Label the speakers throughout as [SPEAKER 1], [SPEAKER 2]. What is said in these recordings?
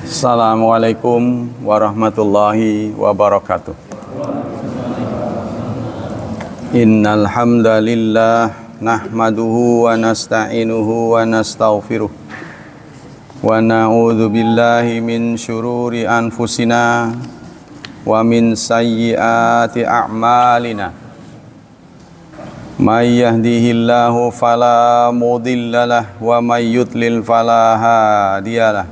[SPEAKER 1] Assalamualaikum warahmatullahi wabarakatuh. Innal hamdalillah nahmaduhu wa nasta'inuhu wa nastaghfiruh wa na'udzu billahi min syururi anfusina wa min sayyiati a'malina. May yahdihillahu fala mudhillalah wa may yudlil fala hadiyalah.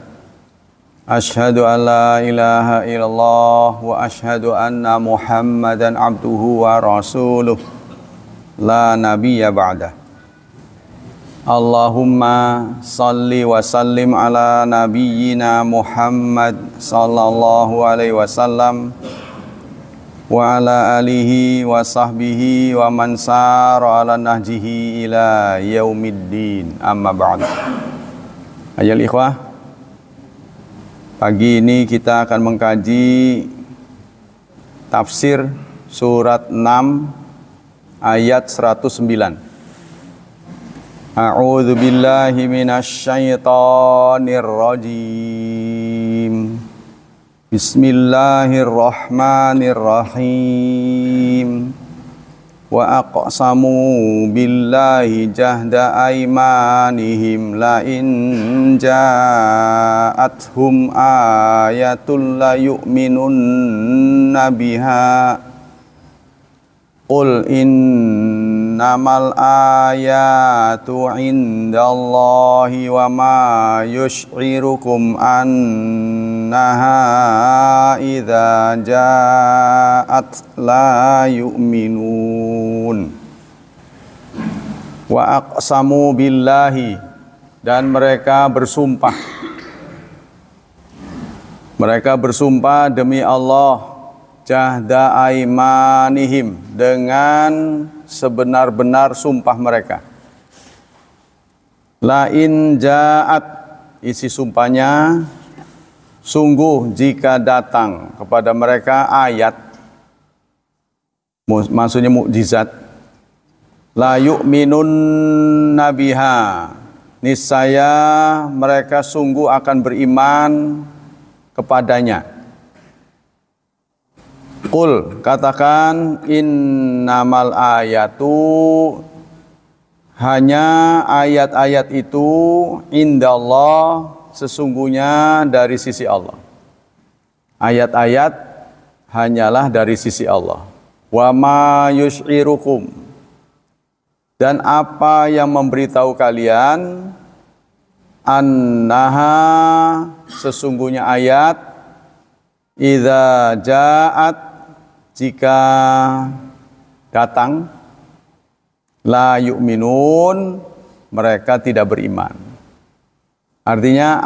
[SPEAKER 1] Asyhadu an la ilaha illallah wa asyhadu anna Muhammadan abduhu wa rasuluh la nabiyya ba'dah. Allahumma salli wa sallim ala nabiyyina Muhammad sallallahu alaihi wasallam wa ala alihi wa sahbihi wa man sara ala nahjihi ila yaumiddin, amma ba'd. Ayol ikhwah, pagi ini kita akan mengkaji tafsir surat 6 ayat 109. A'udzu billahi minasyaitonir rajim. Bismillahirrahmanirrahim. Wa aqsamu billahi jahda aymanihim la in ja'athum ayatul la yu'minunna biha qul innamal ayatu indallahi wa ma yush'irukum annaha idza ja'at la yu'minun. Wa aqsamu billahi, dan mereka bersumpah demi Allah, jahda aimanihim, dengan sebenar-benar sumpah mereka. La in ja'at, isi sumpahnya, sungguh jika datang kepada mereka ayat, maksudnya mukjizat, la yu'minun nabiha, niscaya mereka sungguh akan beriman kepadanya. Qul, katakan, innamal ayatu, hanya ayat-ayat itu, indallah, sesungguhnya dari sisi Allah. Ayat-ayat hanyalah dari sisi Allah. Wa ma yush'irukum, dan apa yang memberitahu kalian, annaha, sesungguhnya ayat, idza ja'at, jika datang, la yu'minun, mereka tidak beriman. Artinya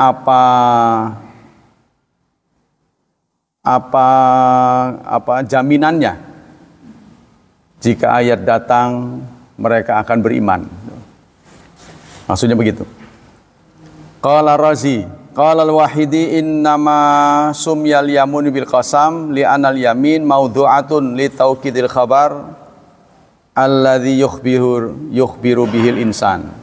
[SPEAKER 1] apa jaminannya jika ayat datang mereka akan beriman? Maksudnya begitu. Qala Razi, qala al-Wahidi, innama sumyal yamun bil qasam li anal yamin mawdu'atun li taukidil khabar alladhi yukhbiru bihil insan.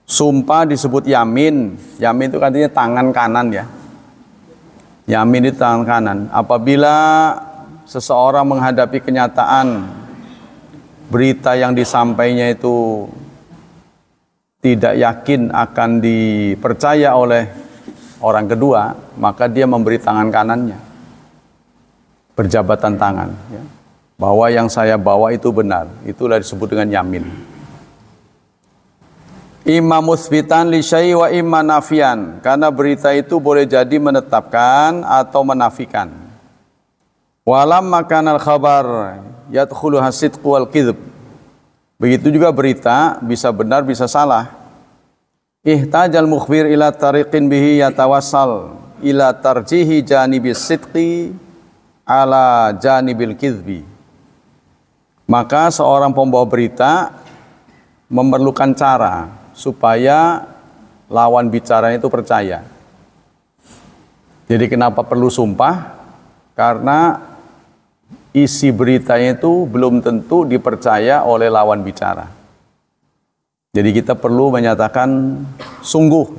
[SPEAKER 1] Sumpah disebut yamin. Yamin itu artinya tangan kanan ya. Yamin itu tangan kanan. Apabila seseorang menghadapi kenyataan, berita yang disampainya itu tidak yakin akan dipercaya oleh orang kedua, maka dia memberi tangan kanannya, berjabatan tangan ya, bahwa yang saya bawa itu benar. Itulah disebut dengan yamin. Imma musbitan li syai' wa imma nafian, karena berita itu boleh jadi menetapkan atau menafikan. Walam makanal khabar yadkhulu hasidq wal kidhb, begitu juga berita bisa benar bisa salah. Ihtajal mukhbir ila tariqin bihi yatawassal ila tarjihi janibis sidqi ala janibil kidhbi. Maka seorang pembawa berita memerlukan cara supaya lawan bicaranya itu percaya. Jadi kenapa perlu sumpah? Karena isi beritanya itu belum tentu dipercaya oleh lawan bicara. Jadi kita perlu menyatakan sungguh,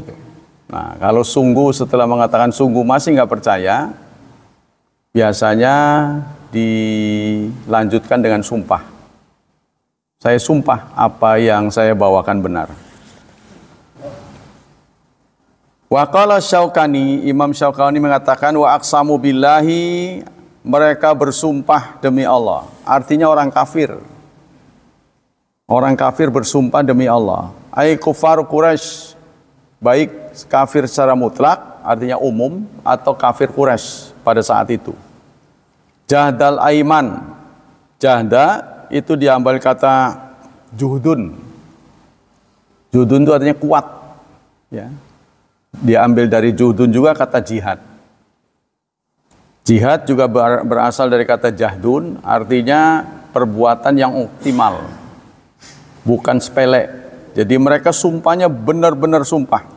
[SPEAKER 1] Nah, kalau sungguh setelah mengatakan sungguh masih nggak percaya, biasanya dilanjutkan dengan sumpah. Saya sumpah apa yang saya bawakan benar. Wa qala Syaukani, Imam Syaukani mengatakan wa aqsamu billahi, mereka bersumpah demi Allah. Artinya orang kafir. Orang kafir bersumpah demi Allah. Ai kufar Quraisy, baik kafir secara mutlak, artinya umum, atau kafir Quraisy pada saat itu. Jahdal aiman. Jahda itu diambil kata juhdun. Juhdun itu artinya kuat. Ya. Diambil dari juhdun juga kata jihad. Jihad juga berasal dari kata jahdun, artinya perbuatan yang optimal. Bukan sepele. Jadi mereka sumpahnya benar-benar sumpah.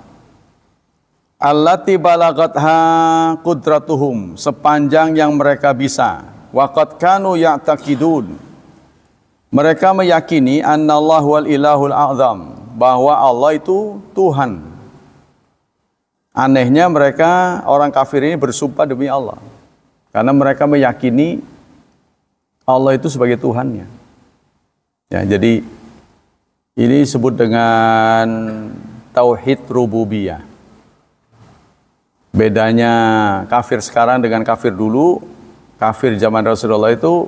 [SPEAKER 1] Allati balagatha qudratuhum, sepanjang yang mereka bisa. Waqad kanu ya'taqidun, mereka meyakini annallahu wal ilahul a'zam, bahwa Allah itu Tuhan. Anehnya mereka orang kafir ini bersumpah demi Allah, karena mereka meyakini Allah itu sebagai Tuhannya. Ya, jadi ini disebut dengan tauhid rububiyah. Bedanya kafir sekarang dengan kafir dulu, kafir zaman Rasulullah itu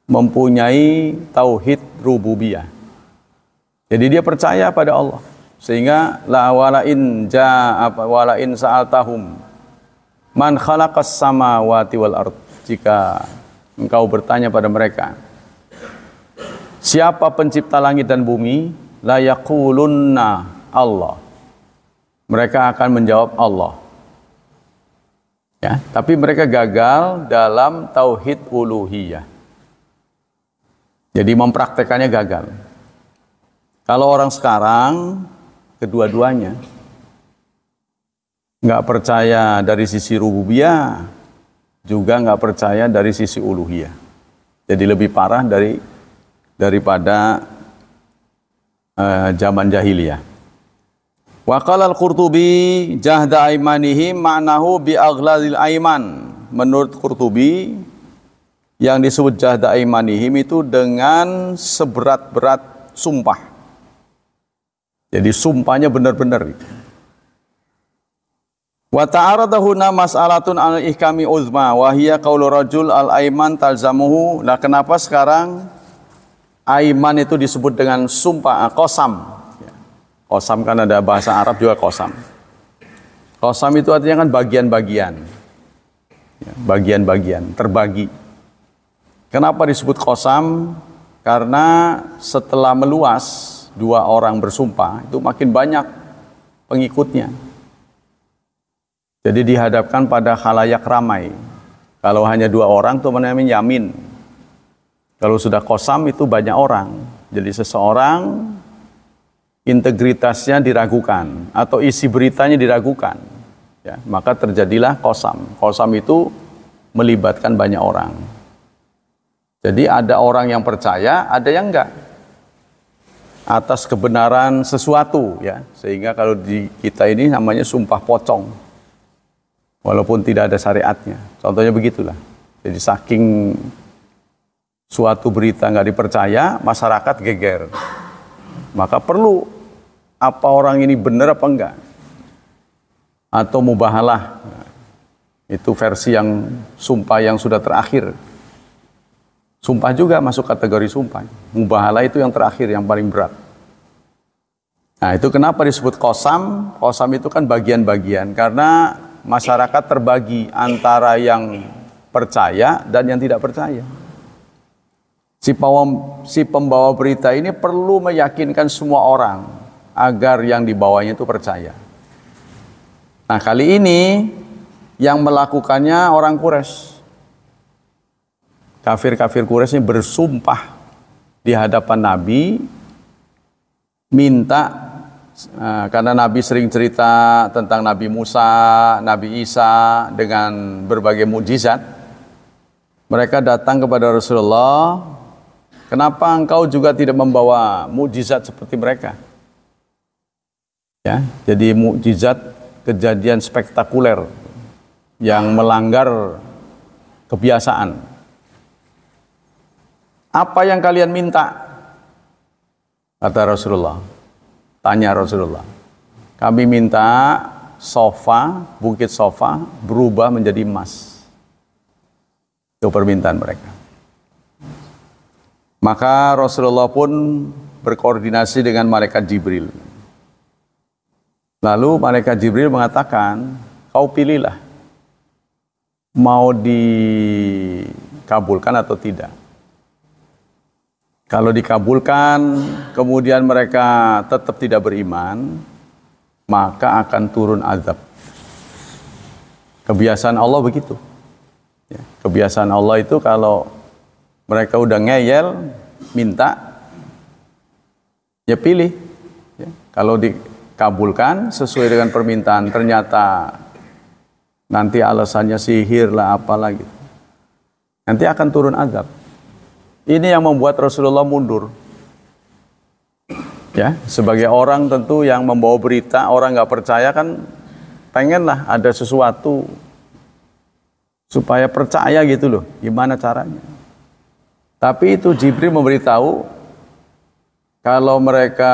[SPEAKER 1] mempunyai tauhid rububiyah. Jadi dia percaya pada Allah. Sehingga la walain sa'altahum man khalaqas samawati wal ard, jika engkau bertanya pada mereka siapa pencipta langit dan bumi, la yaqulunna Allah, mereka akan menjawab Allah. Ya, tapi mereka gagal dalam tauhid uluhiyah. Jadi mempraktekannya gagal. Kalau orang sekarang kedua-duanya nggak percaya dari sisi rububiyah, juga nggak percaya dari sisi uluhiyah. Jadi lebih parah daripada zaman jahiliyah. Wa qala al-Qurtubi jahda aimanihim ma'nahu bi aghladil aiman. Menurut Qurtubi, yang disebut jahda aimanihim itu dengan seberat-berat sumpah. Jadi sumpahnya benar-benar. Wa ta'aradahuna mas'alatun al-ihkami uzma wa hiya qaulu rajul al-aiman talzamuhu. Nah, kenapa sekarang aiman itu disebut dengan sumpah, qasam. Qasam kan ada bahasa Arab juga qasam. Qasam itu artinya kan bagian-bagian. Bagian-bagian, terbagi. Kenapa disebut qasam? Karena setelah meluas dua orang bersumpah, itu makin banyak pengikutnya. Jadi dihadapkan pada khalayak ramai. Kalau hanya dua orang itu namanya yamin. Kalau sudah qasam itu banyak orang. Jadi seseorang integritasnya diragukan atau isi beritanya diragukan. Ya, maka terjadilah qasam. Qasam itu melibatkan banyak orang. Jadi ada orang yang percaya, ada yang enggak, atas kebenaran sesuatu, ya. Sehingga kalau di kita ini namanya sumpah pocong, walaupun tidak ada syariatnya. Contohnya begitulah. Jadi saking suatu berita nggak dipercaya, masyarakat geger. Maka perlu apa orang ini benar apa enggak, atau mubahalah. Itu versi yang sumpah yang sudah terakhir. Sumpah juga masuk kategori sumpah. Mubahalah itu yang terakhir, yang paling berat. Nah, itu kenapa disebut qasam? Qasam itu kan bagian-bagian, karena masyarakat terbagi antara yang percaya dan yang tidak percaya. Si pembawa berita ini perlu meyakinkan semua orang agar yang dibawanya itu percaya. Nah, kali ini yang melakukannya orang Quraisy. Kafir-kafir Quraisy ini bersumpah di hadapan Nabi, minta, karena Nabi sering cerita tentang Nabi Musa, Nabi Isa dengan berbagai mukjizat. Mereka datang kepada Rasulullah, kenapa engkau juga tidak membawa mukjizat seperti mereka? Ya, jadi mukjizat, kejadian spektakuler yang melanggar kebiasaan. Apa yang kalian minta? Kata Rasulullah. Tanya Rasulullah. Kami minta sofa, bukit sofa berubah menjadi emas. Itu permintaan mereka. Maka Rasulullah pun berkoordinasi dengan malaikat Jibril. Lalu malaikat Jibril mengatakan, kau pilihlah mau dikabulkan atau tidak. Kalau dikabulkan, kemudian mereka tetap tidak beriman, maka akan turun azab. Kebiasaan Allah begitu. Ya, kebiasaan Allah itu kalau mereka udah ngeyel, minta, ya pilih. Ya, kalau dikabulkan sesuai dengan permintaan, ternyata nanti alasannya sihir lah apalah gitu, nanti akan turun azab. Ini yang membuat Rasulullah mundur. Ya, sebagai orang tentu yang membawa berita, orang nggak percaya kan pengenlah ada sesuatu supaya percaya gitu loh. Gimana caranya? Tapi itu Jibril memberitahu kalau mereka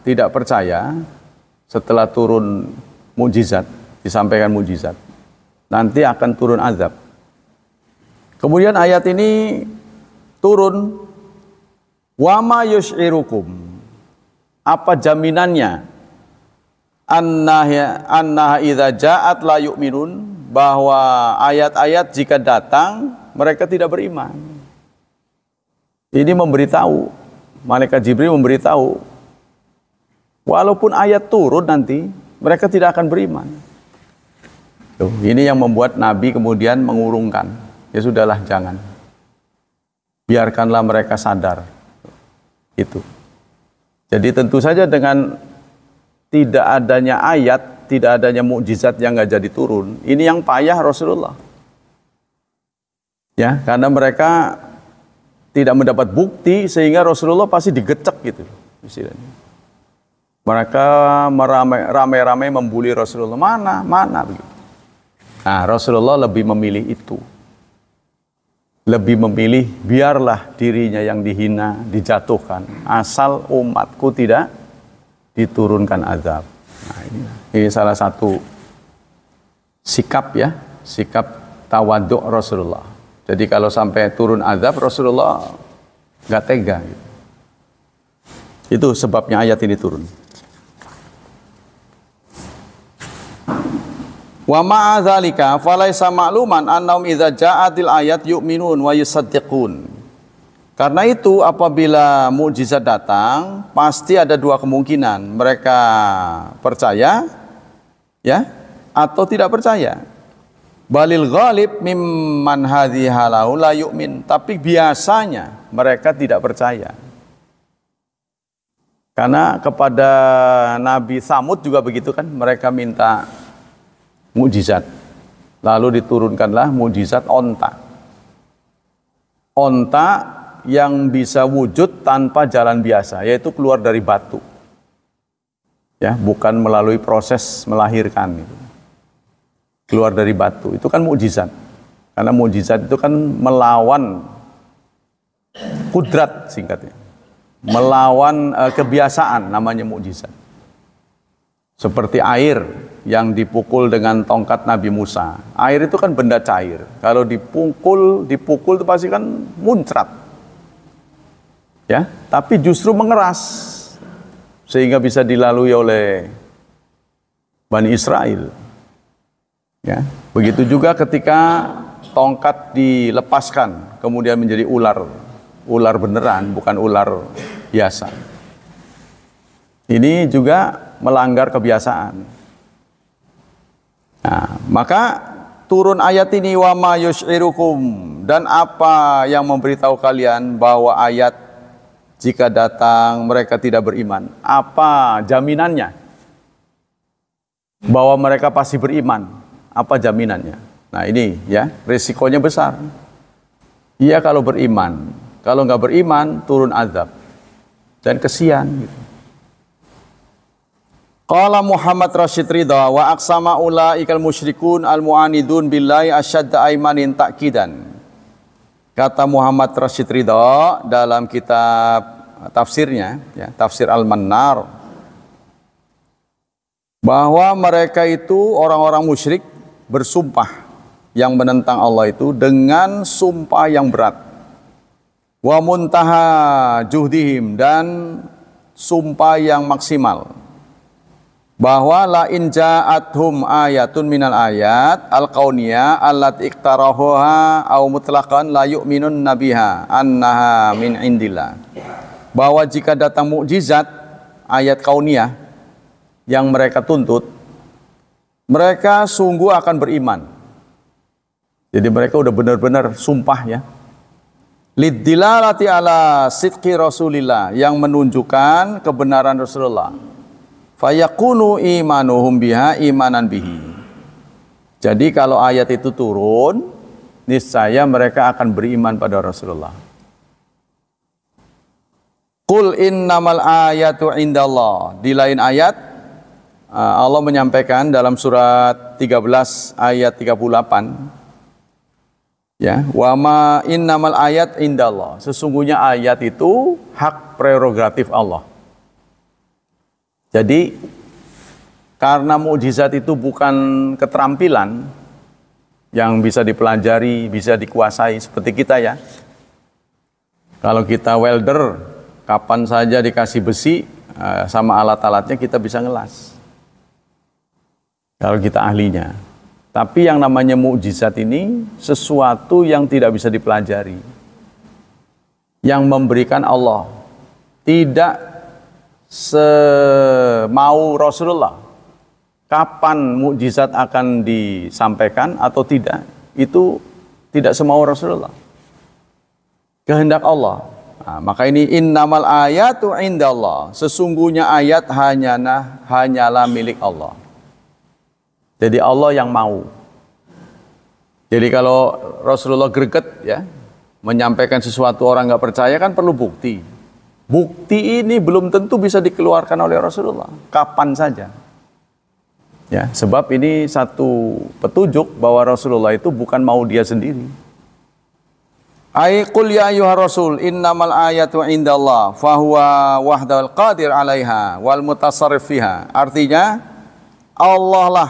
[SPEAKER 1] tidak percaya setelah turun mukjizat, disampaikan mukjizat, nanti akan turun azab. Kemudian ayat ini turun, wa ma yusy'irukum, apa jaminannya, annaha idza ja'at la yu'minun, bahwa ayat-ayat jika datang mereka tidak beriman. Ini memberitahu, malaikat Jibril memberitahu, walaupun ayat turun nanti mereka tidak akan beriman. Tuh, ini yang membuat Nabi kemudian mengurungkan, ya sudahlah jangan, biarkanlah mereka sadar. Itu. Jadi tentu saja dengan tidak adanya ayat, tidak adanya mukjizat yang nggak jadi turun, ini yang payah Rasulullah. Ya, karena mereka tidak mendapat bukti sehingga Rasulullah pasti digecek gitu istilahnya. Mereka ramai-ramai membuli Rasulullah, mana begitu. Nah, Rasulullah lebih memilih itu. Lebih memilih biarlah dirinya yang dihina, dijatuhkan, asal umatku tidak diturunkan azab. Nah, ini salah satu sikap ya, sikap tawaduk Rasulullah. Jadi kalau sampai turun azab, Rasulullah nggak tega gitu. Itu sebabnya ayat ini turun. Wa ma'a dzalika falaisa ma'luman annahum idza ja'atil ayat yu'minun wa yusaddiqun. Karena itu apabila mukjizat datang, pasti ada dua kemungkinan. Mereka percaya ya atau tidak percaya. Balil ghalib mimman hadhihi lahu la yu'min. Tapi biasanya mereka tidak percaya. Karena kepada Nabi Tsamud juga begitu kan, mereka minta mukjizat. Lalu diturunkanlah mukjizat onta. Onta yang bisa wujud tanpa jalan biasa, yaitu keluar dari batu. Ya, bukan melalui proses melahirkan gitu. Keluar dari batu, itu kan mukjizat. Karena mukjizat itu kan melawan kudrat singkatnya. Melawan kebiasaan, namanya mukjizat. Seperti air yang dipukul dengan tongkat Nabi Musa. Air itu kan benda cair. Kalau dipukul itu pasti kan muncrat. Ya, tapi justru mengeras sehingga bisa dilalui oleh Bani Israel. Ya, begitu juga ketika tongkat dilepaskan kemudian menjadi ular beneran, bukan ular biasa. Ini juga melanggar kebiasaan. Nah, maka turun ayat ini, wa ma yusy'irukum, dan apa yang memberitahu kalian bahwa ayat jika datang mereka tidak beriman. Apa jaminannya bahwa mereka pasti beriman? Apa jaminannya? Nah, ini ya, risikonya besar. Iya kalau beriman, kalau nggak beriman turun azab dan kesian gitu. Qala Muhammad Rashid Ridha wa aqsama ulaikal musyrikun al-mu'anidun billahi asyadda aimanin ta'kidan. Kata Muhammad Rashid Ridha dalam kitab tafsirnya, ya, Tafsir Al-Mannar, bahwa mereka itu orang-orang musyrik bersumpah yang menentang Allah itu dengan sumpah yang berat. Wa muntaha juhdihim, dan sumpah yang maksimal. Bahwa la in ja'athum ayatun minal ayat al-kauniyah allati iktarahuha au mutlaqan la yu'minun nabiha annaha min indillah. Bahwa jika datang mukjizat ayat kauniyah yang mereka tuntut, mereka sungguh akan beriman. Jadi mereka udah benar-benar sumpah, ya. Liddilalati ala sidqi Rasulillah, yang menunjukkan kebenaran Rasulullah. Fayakunu imanuhum biha imanan bihi. Jadi kalau ayat itu turun, niscaya mereka akan beriman pada Rasulullah. Qul innamal ayatu indallah. Di lain ayat Allah menyampaikan dalam surat 13 ayat 38, ya, wa ma innamal ayat indallah. Sesungguhnya ayat itu hak prerogatif Allah. Jadi karena mukjizat itu bukan keterampilan yang bisa dipelajari, bisa dikuasai seperti kita, ya. Kalau kita welder, kapan saja dikasih besi sama alat-alatnya kita bisa ngelas. Kalau kita ahlinya. Tapi yang namanya mukjizat ini sesuatu yang tidak bisa dipelajari. Yang memberikan Allah. Tidak semau Rasulullah. Kapan mukjizat akan disampaikan atau tidak, itu tidak semau Rasulullah. Kehendak Allah. Nah, maka ini innamal ayatu indallah. Sesungguhnya ayat hanyalah milik Allah. Jadi Allah yang mau. Jadi kalau Rasulullah greget, ya, menyampaikan sesuatu orang nggak percaya, kan perlu bukti. Bukti ini belum tentu bisa dikeluarkan oleh Rasulullah kapan saja. Ya, sebab ini satu petunjuk bahwa Rasulullah itu bukan mau dia sendiri. Ai qul ya ayyuhar rasul innamal ayatu indallah fahuwa wahdal qadir 'alaiha wal mutasarrif fiha. Artinya Allah lah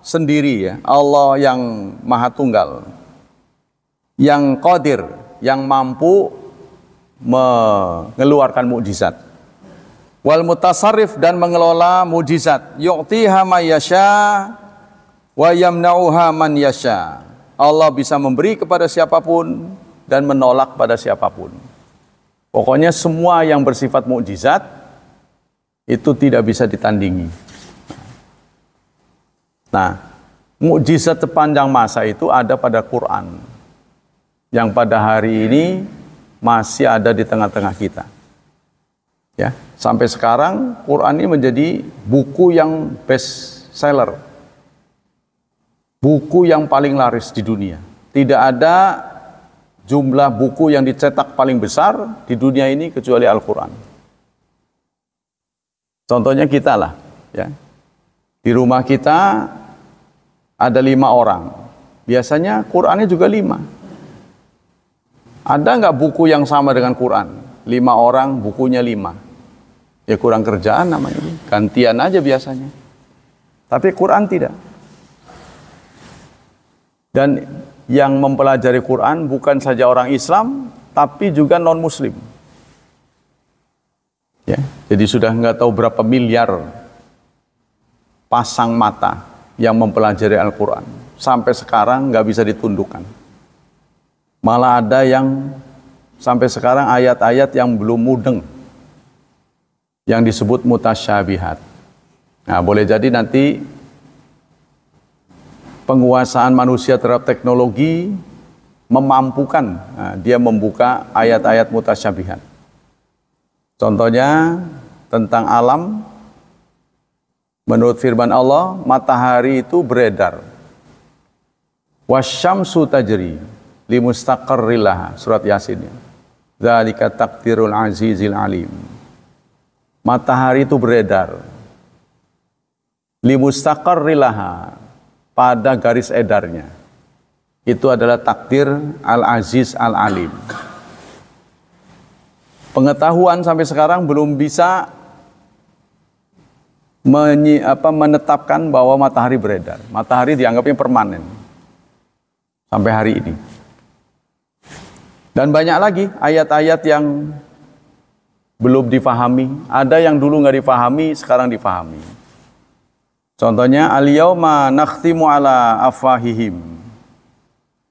[SPEAKER 1] sendiri, ya, Allah yang Maha Tunggal, yang qadir, yang mampu mengeluarkan mukjizat. Wal mutasarrif, dan mengelola mukjizat. Yu'tiha man yasha wa yamna'uha man yasha. Allah bisa memberi kepada siapapun dan menolak pada siapapun. Pokoknya semua yang bersifat mukjizat itu tidak bisa ditandingi. Nah, mukjizat sepanjang masa itu ada pada Quran, yang pada hari ini masih ada di tengah-tengah kita. Ya, sampai sekarang Quran ini menjadi buku yang best seller. Buku yang paling laris di dunia. Tidak ada jumlah buku yang dicetak paling besar di dunia ini kecuali Al-Quran. Contohnya kita lah, ya. Di rumah kita ada 5 orang. Biasanya Qurannya juga 5. Ada nggak buku yang sama dengan Quran? 5 orang, bukunya 5. Ya kurang kerjaan namanya. Gantian aja biasanya. Tapi Quran tidak. Dan yang mempelajari Quran bukan saja orang Islam, tapi juga non-Muslim. Ya, jadi sudah nggak tahu berapa miliar pasang mata yang mempelajari Al-Quran. Sampai sekarang nggak bisa ditundukkan. Malah ada yang sampai sekarang ayat-ayat yang belum mudeng, yang disebut mutasyabihat. Nah, boleh jadi nanti penguasaan manusia terhadap teknologi memampukan dia membuka ayat-ayat mutasyabihat. Contohnya tentang alam, menurut firman Allah, matahari itu beredar. Wasyamsu tajri limustaqarrilaha, surat Yasin. Dzalika taqdirul azizil alim. Matahari itu beredar. limustaqarrilaha, pada garis edarnya. Itu adalah takdir Al-Aziz Al-Alim. Pengetahuan sampai sekarang belum bisa menetapkan bahwa matahari beredar. Matahari dianggapnya permanen sampai hari ini. Dan banyak lagi ayat-ayat yang belum difahami. Ada yang dulu nggak difahami, sekarang difahami. Contohnya, al-yauma nakhtimu ala afwahihim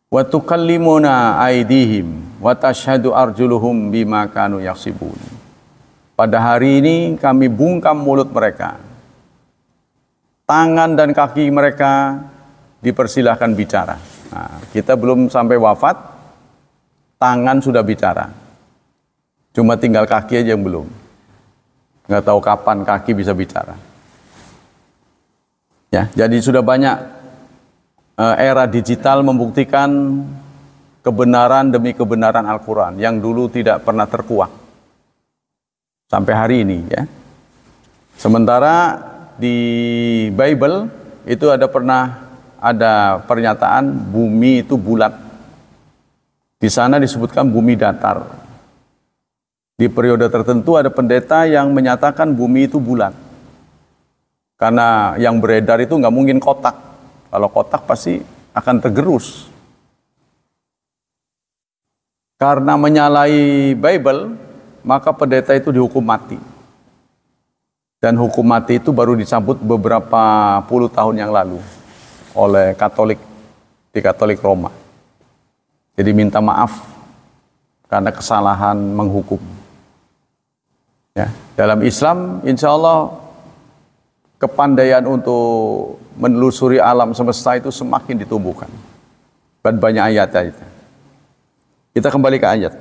[SPEAKER 1] wa tukallimuna aydihim wa tashhadu arjuluhum bima kanu yaksibun. Pada hari ini kami bungkam mulut mereka. Tangan dan kaki mereka dipersilahkan bicara. Nah, kita belum sampai wafat, tangan sudah bicara. Cuma tinggal kaki aja yang belum. Nggak tahu kapan kaki bisa bicara. Ya, jadi sudah banyak era digital membuktikan kebenaran demi kebenaran Al-Quran yang dulu tidak pernah terkuak sampai hari ini. Ya. Sementara di Bible itu ada pernyataan bumi itu bulat. Di sana disebutkan bumi datar. Di periode tertentu ada pendeta yang menyatakan bumi itu bulat. Karena yang beredar itu nggak mungkin kotak. Kalau kotak pasti akan tergerus. Karena menyalahi Bible, maka pendeta itu dihukum mati. Dan hukum mati itu baru dicabut beberapa puluh tahun yang lalu oleh Katolik di Katolik Roma. Jadi minta maaf karena kesalahan menghukum. Ya, dalam Islam, insya Allah kepandaian untuk menelusuri alam semesta itu semakin ditumbuhkan. Dan banyak ayat-ayat. Kita kembali ke ayat.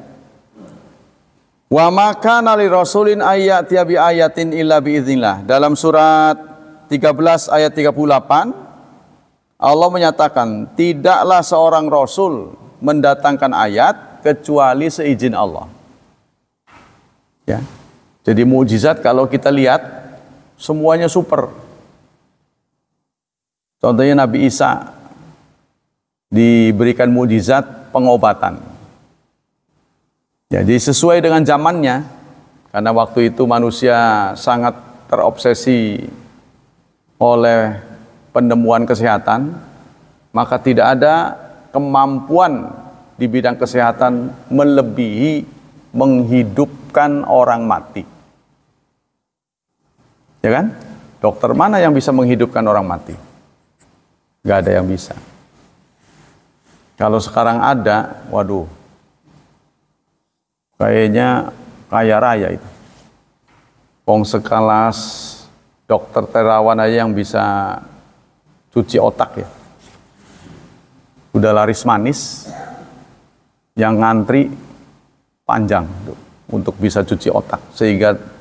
[SPEAKER 1] Wa ma kana li rasulin ayyatiya bi ayatin illa bi idznillah. Dalam surat 13 ayat 38 Allah menyatakan, tidaklah seorang rasul mendatangkan ayat kecuali seizin Allah. Ya. Jadi mukjizat kalau kita lihat semuanya super. Contohnya Nabi Isa diberikan mukjizat pengobatan. Jadi sesuai dengan zamannya, karena waktu itu manusia sangat terobsesi oleh penemuan kesehatan, maka tidak ada kemampuan di bidang kesehatan melebihi menghidupkan orang mati. Ya kan? Dokter mana yang bisa menghidupkan orang mati? Gak ada yang bisa. Kalau sekarang ada, waduh, kayaknya kaya raya itu. Sekelas dokter terawan aja yang bisa cuci otak ya. Udah laris manis, yang ngantri panjang untuk bisa cuci otak, sehingga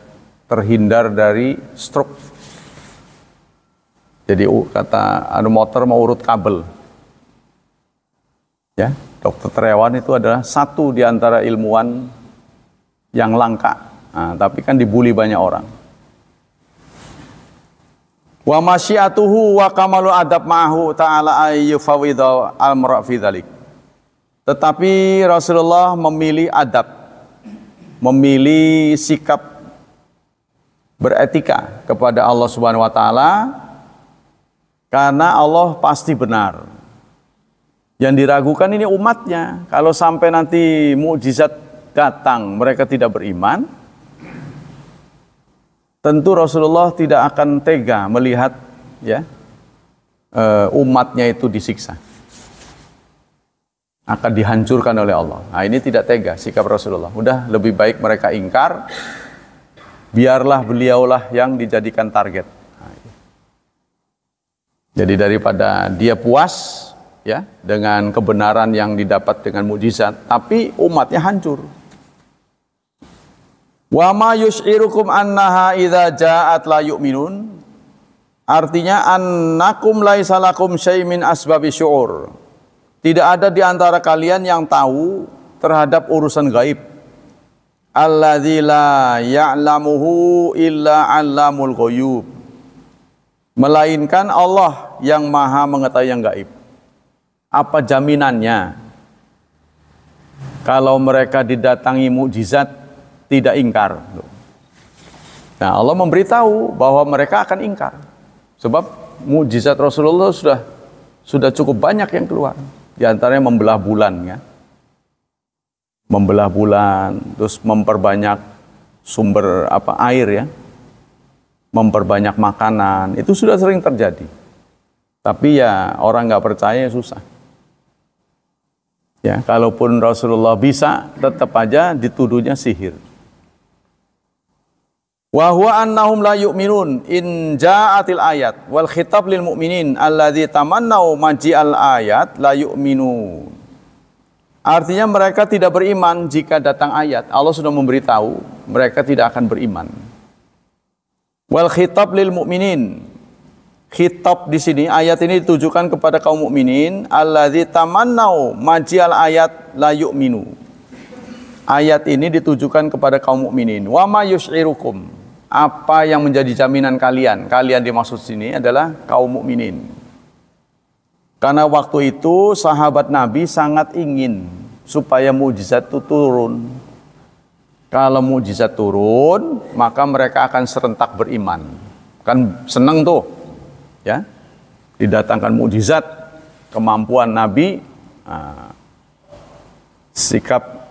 [SPEAKER 1] terhindar dari stroke. Jadi kata motor mau urut kabel. Ya, dokter terawan itu adalah satu di antara ilmuwan yang langka. Nah, tapi kan dibully banyak orang. Wa masyiatuhu wa kamalu adab ma'ahu ta'ala ayyufawidha al-mara' fi dhalik. Tetapi Rasulullah memilih adab, memilih sikap beretika kepada Allah Subhanahu wa taala, karena Allah pasti benar. Yang diragukan ini umatnya. Kalau sampai nanti mukjizat datang mereka tidak beriman, tentu Rasulullah tidak akan tega melihat ya umatnya itu disiksa, akan dihancurkan oleh Allah. Nah, ini tidak tega sikap Rasulullah. Udah lebih baik mereka ingkar, biarlah beliaulah yang dijadikan target. Nah, jadi daripada dia puas ya dengan kebenaran yang didapat dengan mukjizat, tapi umatnya hancur. Wa ma yus'irukum annaha idza ja'at la yu'minun. Artinya annakum laisa lakum syai' min asbabi syu'ur. Tidak ada di antara kalian yang tahu terhadap urusan gaib. Alladzi la ya'lamuhu illa 'allamul ghuyub. melainkan Allah yang maha mengetahui yang gaib. Apa jaminannya kalau mereka didatangi mukjizat tidak ingkar? Nah, Allah memberitahu bahwa mereka akan ingkar. Sebab mukjizat Rasulullah sudah cukup banyak yang keluar. Di antaranya membelah bulan, ya. Membelah bulan, terus memperbanyak sumber air, ya. Memperbanyak makanan, itu sudah sering terjadi. Tapi ya orang nggak percaya susah. Ya, kalaupun Rasulullah bisa, tetap aja dituduhnya sihir. Wa huwa annahum la yu'minun in ja'atil ayat wal khitab lil mu'minin alladzi tamannau maji'al ayat la yu'minun. Artinya mereka tidak beriman jika datang ayat. Allah sudah memberitahu mereka tidak akan beriman. Wal khitab lil mu'minin. Khitab di sini ayat ini ditujukan kepada kaum mukminin alladzi tamannau maji'al ayat la yu'minu. Ayat ini ditujukan kepada kaum mukminin. Wa ma yusy'irukum. Apa yang menjadi jaminan kalian? Kalian dimaksud sini adalah kaum mukminin. Karena waktu itu sahabat Nabi sangat ingin supaya mukjizat itu turun. Kalau mukjizat turun, maka mereka akan serentak beriman. Kan senang tuh, ya. Didatangkan mukjizat, kemampuan Nabi, sikap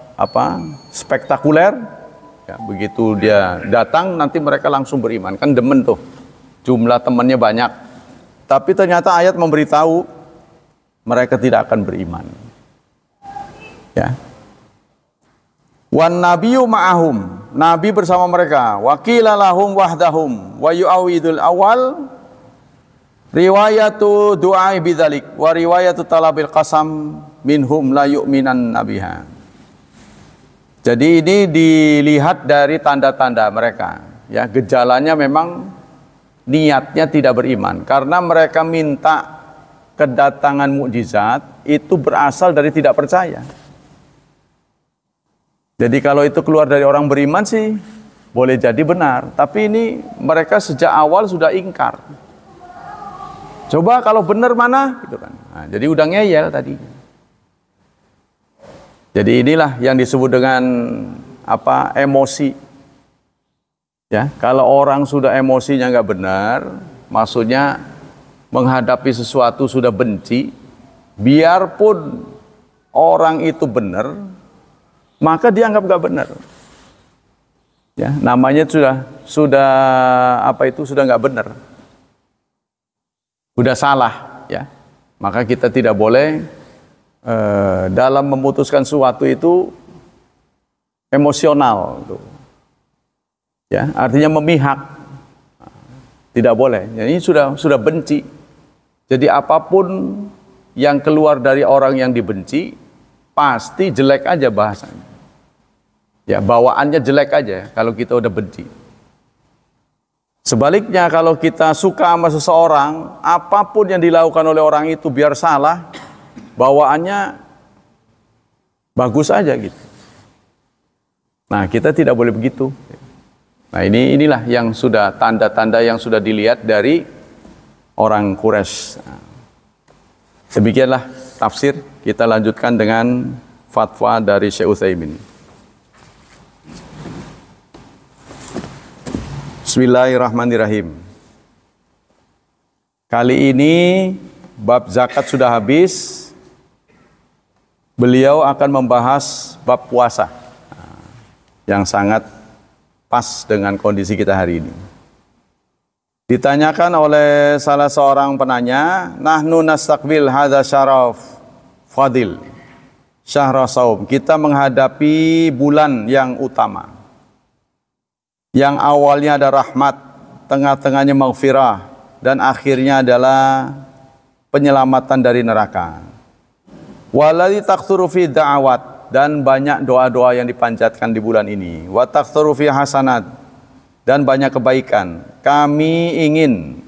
[SPEAKER 1] spektakuler. Ya, begitu dia datang nanti mereka langsung beriman, kan demen tuh, jumlah temannya banyak. Tapi ternyata ayat memberitahu mereka tidak akan beriman. Ya. Wan nabiyyu ma'ahum, nabi bersama mereka. Wa qila lahum wahdahum wa yu'awidul awal riwayatu du'ai bidzalik wa riwayatu talabil qasam minhum la yu'minan nabiha. Jadi ini dilihat dari tanda-tanda mereka, ya, gejalanya memang niatnya tidak beriman karena mereka minta kedatangan mukjizat itu berasal dari tidak percaya. Jadi kalau itu keluar dari orang beriman sih boleh jadi benar, tapi ini mereka sejak awal sudah ingkar. Coba kalau benar mana, gitu kan. Nah, jadi udah ngeyel tadi. Jadi inilah yang disebut dengan emosi. Ya, kalau orang sudah emosinya nggak benar, maksudnya menghadapi sesuatu sudah benci, biarpun orang itu benar, maka dia anggap nggak benar. Ya, namanya sudah nggak benar, sudah salah. Ya, maka kita tidak boleh dalam memutuskan sesuatu itu emosional, ya, artinya memihak, tidak boleh. Ini sudah benci. Jadi apapun yang keluar dari orang yang dibenci pasti jelek aja bahasanya, ya, bawaannya jelek aja kalau kita udah benci. Sebaliknya kalau kita suka sama seseorang, apapun yang dilakukan oleh orang itu biar salah, bawaannya bagus aja gitu. Nah, kita tidak boleh begitu. Nah, inilah yang sudah tanda-tanda yang sudah dilihat dari orang Quraisy. Demikianlah tafsir. Kita lanjutkan dengan fatwa dari Syekh Utsaimin. Bismillahirrahmanirrahim. Kali ini bab zakat sudah habis. Beliau akan membahas bab puasa yang sangat pas dengan kondisi kita hari ini. Ditanyakan oleh salah seorang penanya, nahnu nastaqbil hadza syaraf fadil syahra saum. Kita menghadapi bulan yang utama, yang awalnya ada rahmat, tengah-tengahnya maghfirah, dan akhirnya adalah penyelamatan dari neraka. Waladzi taktsuru fi da'awat, dan banyak doa-doa yang dipanjatkan di bulan ini. Wa taktsuru fi hasanat, dan banyak kebaikan. Kami ingin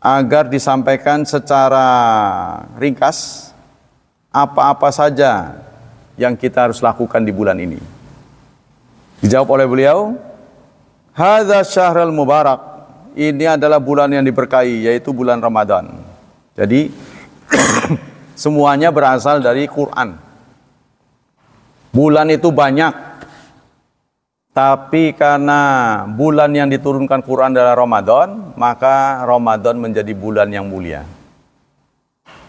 [SPEAKER 1] agar disampaikan secara ringkas apa-apa saja yang kita harus lakukan di bulan ini. Dijawab oleh beliau, hadza syahrul mubarak, ini adalah bulan yang diberkahi, yaitu bulan Ramadan. Jadi semuanya berasal dari Quran. Bulan itu banyak, tapi karena bulan yang diturunkan Quran adalah Ramadan, maka Ramadan menjadi bulan yang mulia.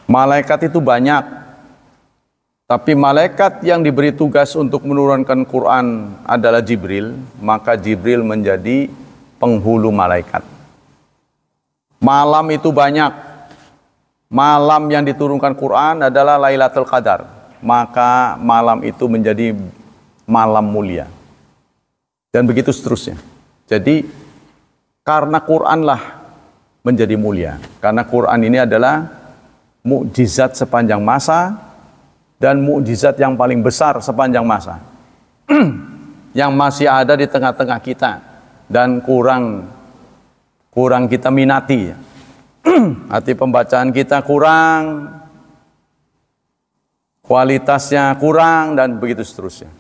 [SPEAKER 1] Malaikat itu banyak, tapi malaikat yang diberi tugas untuk menurunkan Quran adalah Jibril, maka Jibril menjadi penghulu malaikat. Malam itu banyak, malam yang diturunkan Quran adalah Lailatul Qadar, maka malam itu menjadi malam mulia. Dan begitu seterusnya. Jadi karena Quranlah menjadi mulia. Karena Quran ini adalah mukjizat sepanjang masa dan mukjizat yang paling besar sepanjang masa. Yang masih ada di tengah-tengah kita dan kurang kita minati. Hati pembacaan kita kurang, kualitasnya kurang, dan begitu seterusnya.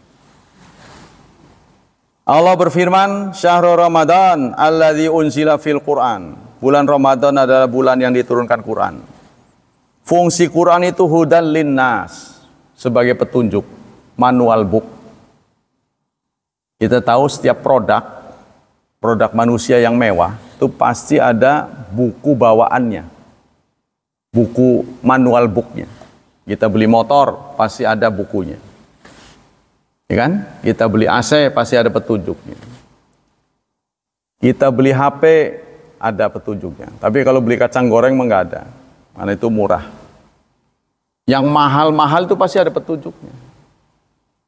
[SPEAKER 1] Allah berfirman, Syahrul Ramadan alladzi unzila fil Quran. Bulan Ramadan adalah bulan yang diturunkan Quran. Fungsi Quran itu hudan linnas, sebagai petunjuk, manual book. Kita tahu setiap produk manusia yang mewah, itu pasti ada buku bawaannya. Buku manual booknya. Kita beli motor, pasti ada bukunya. Ya kan? Kita beli AC pasti ada petunjuknya. Kita beli HP ada petunjuknya. Tapi kalau beli kacang goreng enggak ada. Karena itu murah. Yang mahal-mahal itu pasti ada petunjuknya.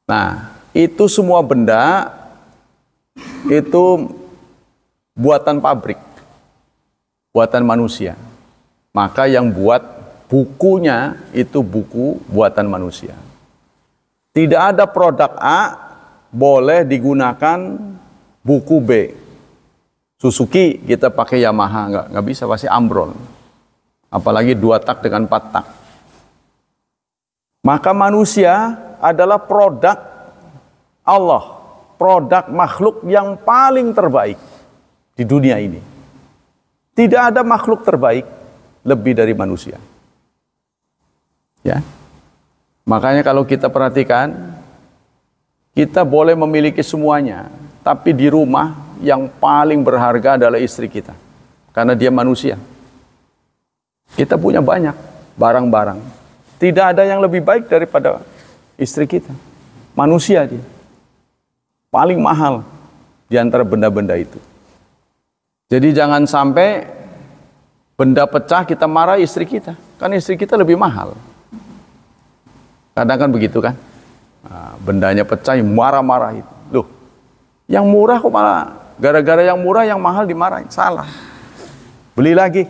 [SPEAKER 1] Nah, itu semua benda itu buatan pabrik. Buatan manusia. Maka yang buat bukunya itu buku buatan manusia. Tidak ada produk A boleh digunakan buku B. Suzuki kita pakai Yamaha, nggak bisa, pasti ambrol. Apalagi 2 tak dengan 4 tak. Maka manusia adalah produk Allah, produk makhluk yang paling terbaik di dunia ini. Tidak ada makhluk terbaik lebih dari manusia. Ya. Makanya kalau kita perhatikan, kita boleh memiliki semuanya, tapi di rumah yang paling berharga adalah istri kita. Karena dia manusia. Kita punya banyak barang-barang. Tidak ada yang lebih baik daripada istri kita. Manusia dia. Paling mahal di antara benda-benda itu. Jadi jangan sampai benda pecah kita marah istri kita. Kan istri kita lebih mahal. Kadang kan begitu kan, nah, bendanya pecah, marah-marah itu. Loh, yang murah kok malah, gara-gara yang murah, yang mahal dimarahin. Salah. Beli lagi.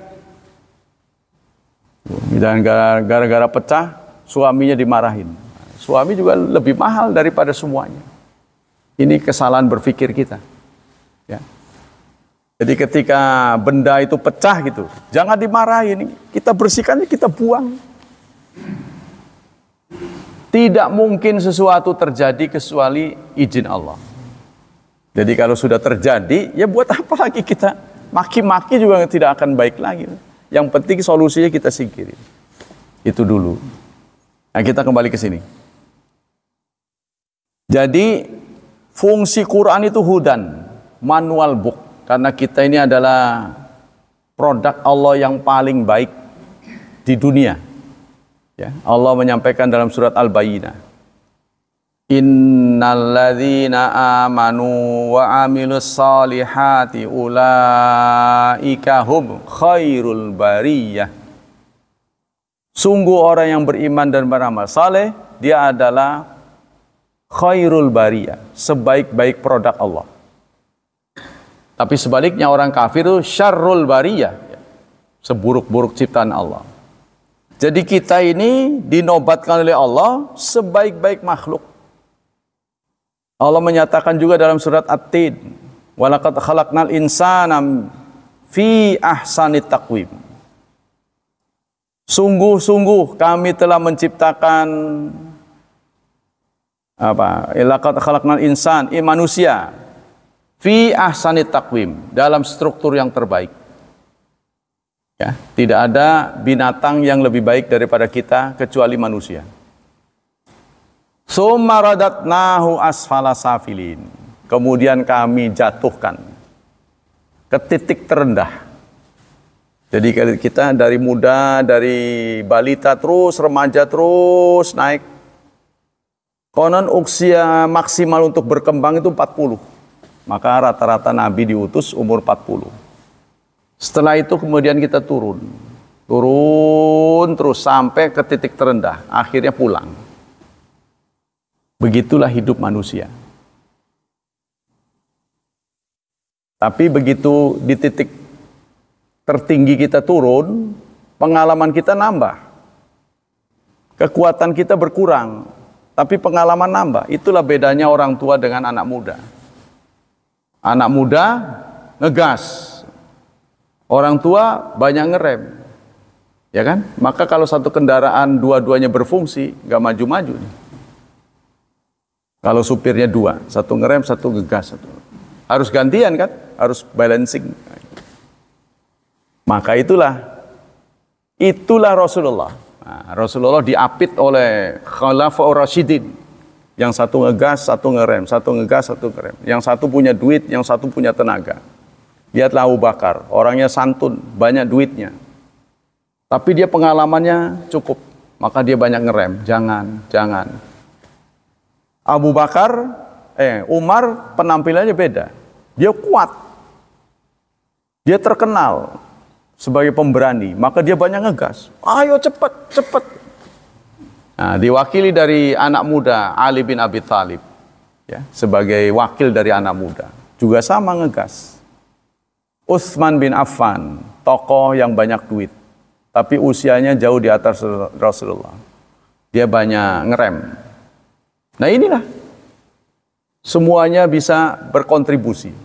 [SPEAKER 1] Dan gara-gara pecah, suaminya dimarahin. Suami juga lebih mahal daripada semuanya. Ini kesalahan berpikir kita. Ya. Jadi ketika benda itu pecah gitu, jangan dimarahin. Kita bersihkannya, kita buang. Tidak mungkin sesuatu terjadi kecuali izin Allah. Jadi kalau sudah terjadi, ya buat apa lagi kita maki-maki juga tidak akan baik lagi. Yang penting solusinya kita singkirin. Itu dulu. Nah, kita kembali ke sini. Jadi fungsi Quran itu hudan, manual book. Karena kita ini adalah produk Allah yang paling baik di dunia. Ya, Allah menyampaikan dalam surat Al-Bayyinah, innalladzina amanu wa amilus salihati ulaika hum khairul bariyah. Sungguh orang yang beriman dan beramal saleh, dia adalah khairul bariyah, sebaik-baik produk Allah. Tapi sebaliknya orang kafir itu syarrul bariyah, seburuk-buruk ciptaan Allah. Jadi kita ini dinobatkan oleh Allah sebaik-baik makhluk. Allah menyatakan juga dalam surat At-Tin, walaqad khalaqnal insana fi ahsanit taqwim. Sungguh-sungguh kami telah menciptakan laqad khalaqnal insan, manusia fi ahsanit taqwim, dalam struktur yang terbaik. Ya, tidak ada binatang yang lebih baik daripada kita kecuali manusia. Tsumma radatnahu asfala safilin. Kemudian kami jatuhkan ke titik terendah. Jadi kita dari muda, dari balita terus, remaja terus naik. Konon usia maksimal untuk berkembang itu 40. Maka rata-rata Nabi diutus umur 40. Setelah itu kemudian kita turun terus sampai ke titik terendah, akhirnya pulang. Begitulah hidup manusia. Tapi begitu di titik tertinggi kita turun, pengalaman kita nambah. Kekuatan kita berkurang, tapi pengalaman nambah. Itulah bedanya orang tua dengan anak muda. Anak muda ngegas. Orang tua banyak ngerem, ya kan? Maka kalau satu kendaraan dua-duanya berfungsi, nggak maju-maju nih. Kalau supirnya dua, satu ngerem, satu ngegas, harus gantian kan? Harus balancing. Maka itulah Rasulullah. Nah, Rasulullah diapit oleh Khulafaur Rasyidin, yang satu ngegas, satu ngerem, satu ngegas, satu ngerem. Yang satu punya duit, yang satu punya tenaga. Lihatlah Abu Bakar, orangnya santun, banyak duitnya. Tapi dia pengalamannya cukup, maka dia banyak ngerem. Jangan. Umar penampilannya beda. Dia kuat. Dia terkenal sebagai pemberani, maka dia banyak ngegas. Ayo cepat. Nah, diwakili dari anak muda Ali bin Abi Thalib, ya, sebagai wakil dari anak muda, juga sama ngegas. Utsman bin Affan, tokoh yang banyak duit, tapi usianya jauh di atas Rasulullah. Dia banyak ngerem. Nah inilah, semuanya bisa berkontribusi,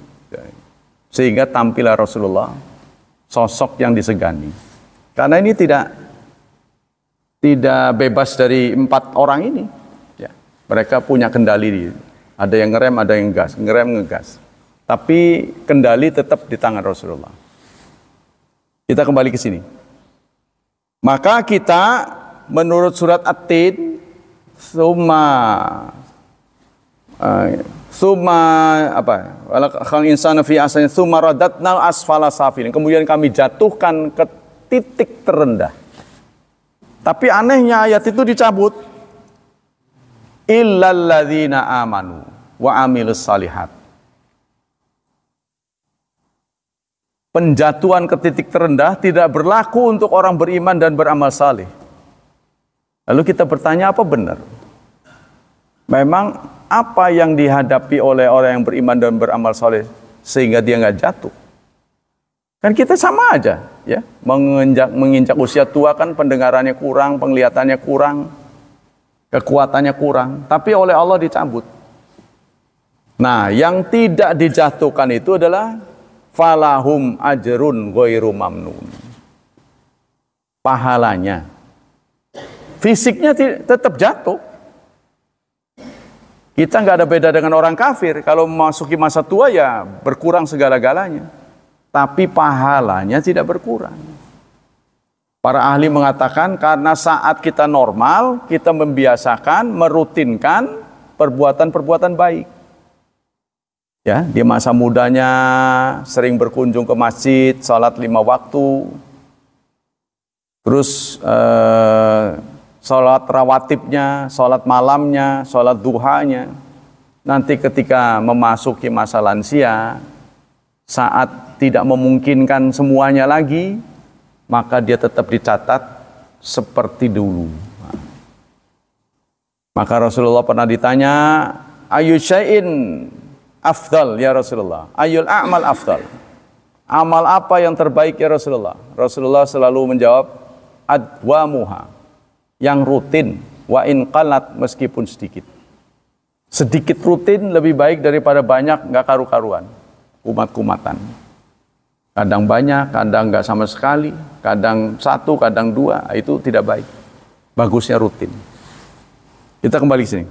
[SPEAKER 1] sehingga tampillah Rasulullah, sosok yang disegani. Karena ini tidak bebas dari 4 orang ini. Ya, mereka punya kendali. Ada yang ngerem, ada yang gas, ngerem, ngegas. Tapi kendali tetap di tangan Rasulullah. Kita kembali ke sini. Maka kita menurut surat At-Tin, summa radatna asfala safilin. Kemudian kami jatuhkan ke titik terendah. Tapi anehnya ayat itu dicabut. Illal ladzina amanu wa amilus salihat. Penjatuhan ke titik terendah tidak berlaku untuk orang beriman dan beramal saleh. Lalu kita bertanya, apa benar? Memang apa yang dihadapi oleh orang yang beriman dan beramal saleh sehingga dia nggak jatuh? Kan kita sama aja, ya. Menginjak usia tua kan pendengarannya kurang, penglihatannya kurang, kekuatannya kurang. Tapi oleh Allah dicabut. Nah, yang tidak dijatuhkan itu adalah falahum ajrun ghairu mamnun. Pahalanya. Fisiknya tetap jatuh. Kita nggak ada beda dengan orang kafir. Kalau memasuki masa tua ya berkurang segala-galanya. Tapi pahalanya tidak berkurang. Para ahli mengatakan karena saat kita normal, kita membiasakan, merutinkan perbuatan-perbuatan baik. Ya, di masa mudanya sering berkunjung ke masjid, sholat 5 waktu, terus sholat rawatibnya, sholat malamnya, sholat duhanya. Nanti ketika memasuki masa lansia, saat tidak memungkinkan semuanya lagi, maka dia tetap dicatat seperti dulu. Maka Rasulullah pernah ditanya, ayu syai'in afdal ya Rasulullah, ayul a'mal afdal, amal apa yang terbaik ya Rasulullah? Rasulullah selalu menjawab, adwamuha, yang rutin, wa in qalat, meskipun sedikit. Sedikit rutin lebih baik daripada banyak nggak karu-karuan, kumat-kumatan. Kadang banyak, kadang nggak sama sekali, kadang 1, kadang 2, itu tidak baik. Bagusnya rutin. Kita kembali ke sini.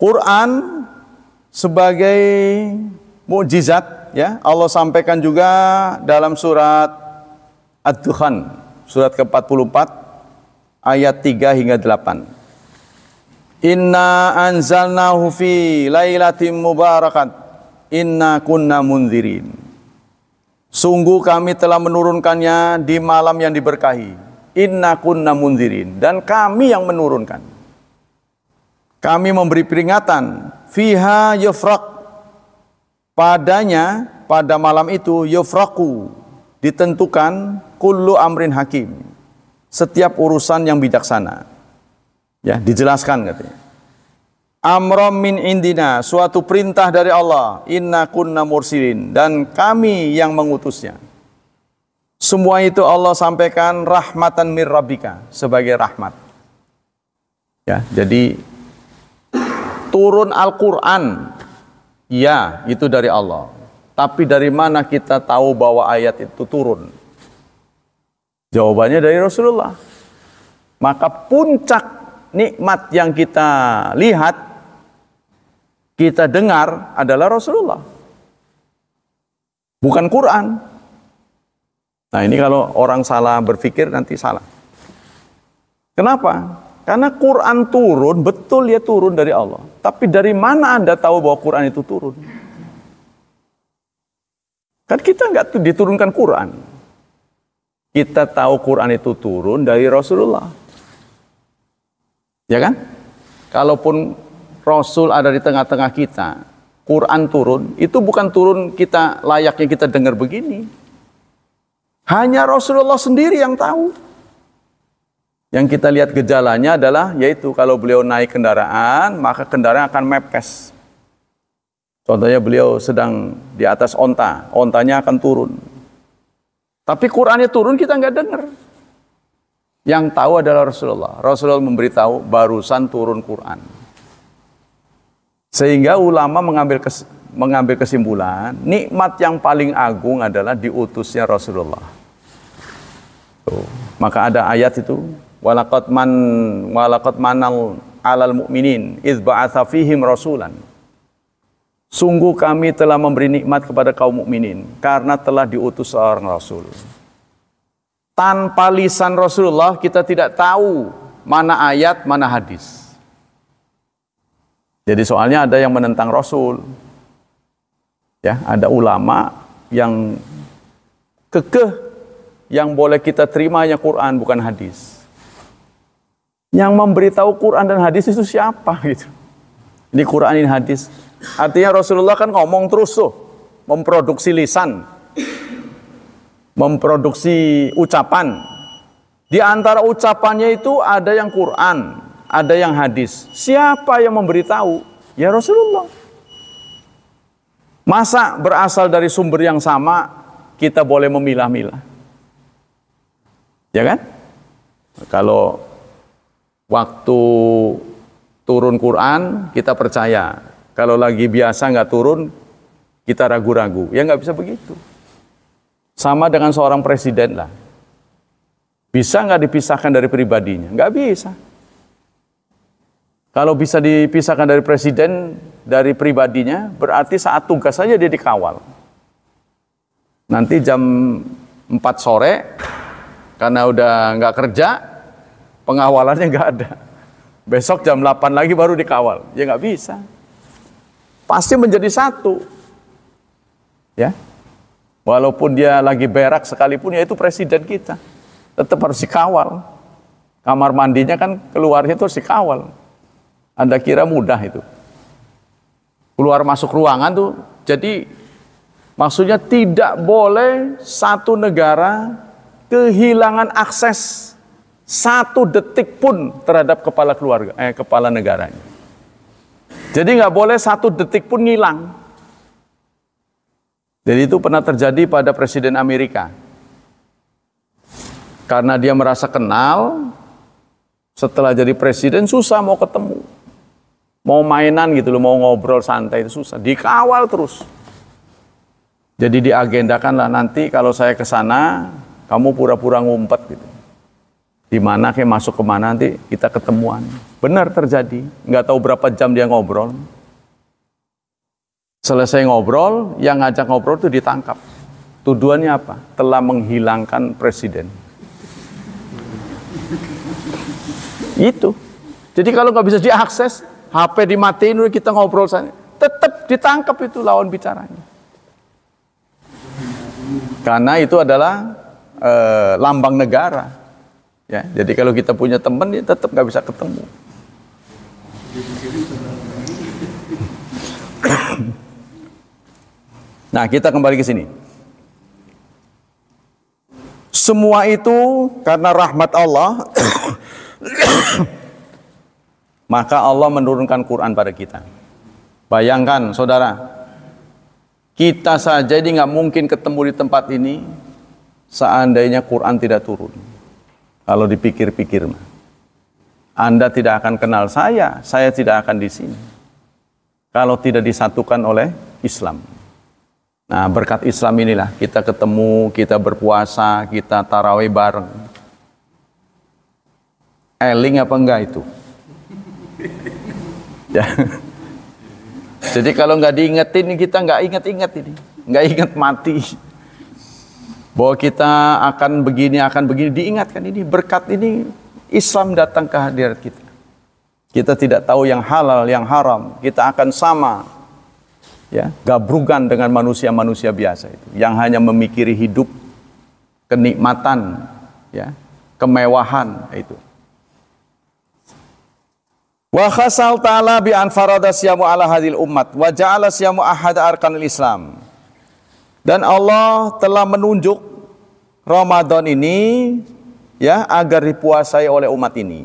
[SPEAKER 1] Quran sebagai mukjizat, ya, Allah sampaikan juga dalam surat Ad-Dukhan surat ke-44 ayat 3 hingga 8. Inna anzalnahu fi lailatin mubarakat inna kunna mundzirin. Sungguh kami telah menurunkannya di malam yang diberkahi. Inna kunna mundzirin, dan kami yang menurunkan. Kami memberi peringatan. Fiha yufraq, padanya pada malam itu yufraqu, ditentukan kullu amrin hakim, setiap urusan yang bijaksana. Ya, dijelaskan katanya. Amrom min indina, suatu perintah dari Allah. Inna kunna mursilin, dan kami yang mengutusnya. Semua itu Allah sampaikan rahmatan mir rabbika, sebagai rahmat. Ya, jadi turun Al-Qur'an, ya, itu dari Allah. Tapi dari mana kita tahu bahwa ayat itu turun? Jawabannya dari Rasulullah. Maka puncak nikmat yang kita lihat, kita dengar adalah Rasulullah, bukan Quran. Nah, ini kalau orang salah berpikir nanti salah. Kenapa? Karena Quran turun, betul ya turun dari Allah. Tapi dari mana Anda tahu bahwa Quran itu turun? Kan kita nggak diturunkan Quran. Kita tahu Quran itu turun dari Rasulullah. Ya kan? Kalaupun Rasul ada di tengah-tengah kita, Quran turun, itu bukan turun kita layaknya kita dengar begini. Hanya Rasulullah sendiri yang tahu. Yang kita lihat gejalanya adalah, yaitu kalau beliau naik kendaraan, maka kendaraan akan mepes. Contohnya beliau sedang di atas onta, ontanya akan turun. Tapi Qurannya turun kita nggak dengar. Yang tahu adalah Rasulullah. Rasulullah memberitahu barusan turun Quran. Sehingga ulama mengambil kesimpulan, nikmat yang paling agung adalah diutusnya Rasulullah. Maka ada ayat itu, walaqad manal 'alal mu'minin idz ba'atsa fihim rasulan. Sungguh kami telah memberi nikmat kepada kaum mukminin karena telah diutus seorang rasul. Tanpa lisan Rasulullah kita tidak tahu mana ayat, mana hadis. Jadi soalnya ada yang menentang Rasul. Ya, ada ulama yang kekeh yang boleh kita terima hanya Quran, bukan hadis. Yang memberitahu Quran dan hadis itu siapa gitu? Ini Quran, ini hadis. Artinya Rasulullah kan ngomong terus tuh, memproduksi lisan, memproduksi ucapan. Di antara ucapannya itu ada yang Quran, ada yang hadis. Siapa yang memberitahu? Ya Rasulullah. Masa berasal dari sumber yang sama kita boleh memilah-milah? Ya kan? Kalau waktu turun Quran kita percaya, kalau lagi biasa nggak turun kita ragu-ragu. Ya nggak bisa begitu. Sama dengan seorang presiden lah. Bisa nggak dipisahkan dari pribadinya? Nggak bisa. Kalau bisa dipisahkan dari presiden dari pribadinya, berarti saat tugas saja dia dikawal. Nanti jam 4 sore karena udah nggak kerja, pengawalannya nggak ada. Besok jam 8 lagi baru dikawal. Ya nggak bisa. Pasti menjadi satu. Ya. Walaupun dia lagi berak sekalipun, ya itu presiden kita. Tetap harus dikawal. Kamar mandinya kan keluarnya itu harus dikawal. Anda kira mudah itu? Keluar masuk ruangan tuh. Jadi maksudnya tidak boleh satu negara kehilangan akses 1 detik pun terhadap kepala negaranya. Jadi nggak boleh 1 detik pun ngilang. Jadi itu pernah terjadi pada Presiden Amerika. Karena dia merasa kenal, setelah jadi presiden susah mau ketemu. Mau mainan gitu loh, mau ngobrol santai itu susah. Dikawal terus. Jadi diagendakanlah nanti kalau saya ke sana, kamu pura-pura ngumpet gitu. Di mana kayak masuk kemana nanti kita ketemuan. Benar terjadi. Nggak tahu berapa jam dia ngobrol. Selesai ngobrol, yang ngajak ngobrol itu ditangkap. Tuduhannya apa? Telah menghilangkan presiden. Itu. Jadi kalau nggak bisa diakses, HP dimatiin, kita ngobrol sana, tetap ditangkap itu lawan bicaranya. Karena itu adalah lambang negara. Ya, jadi kalau kita punya teman, ya tetap nggak bisa ketemu. Nah, kita kembali ke sini. Semua itu karena rahmat Allah, maka Allah menurunkan Quran pada kita. Bayangkan, saudara, kita saja ini nggak mungkin ketemu di tempat ini seandainya Quran tidak turun. Kalau dipikir-pikir, Anda tidak akan kenal saya tidak akan di sini. Kalau tidak disatukan oleh Islam. Nah, berkat Islam inilah kita ketemu, kita berpuasa, kita tarawih bareng. Eling apa enggak itu? Ya. Jadi kalau nggak diingetin, kita nggak inget-inget ini, nggak inget mati. Bahwa kita akan begini, diingatkan ini, berkat ini Islam datang ke hadirat kita. Kita tidak tahu yang halal, yang haram, kita akan sama, ya, gabrugan dengan manusia-manusia biasa itu, yang hanya memikiri hidup, kenikmatan, ya, kemewahan itu. Wa khasal ta'ala bi an farada siyamu ala hadil ummat wa ja'ala siyamu ahad arkanil Islam. Dan Allah telah menunjuk Ramadan ini, ya, agar dipuasai oleh umat ini.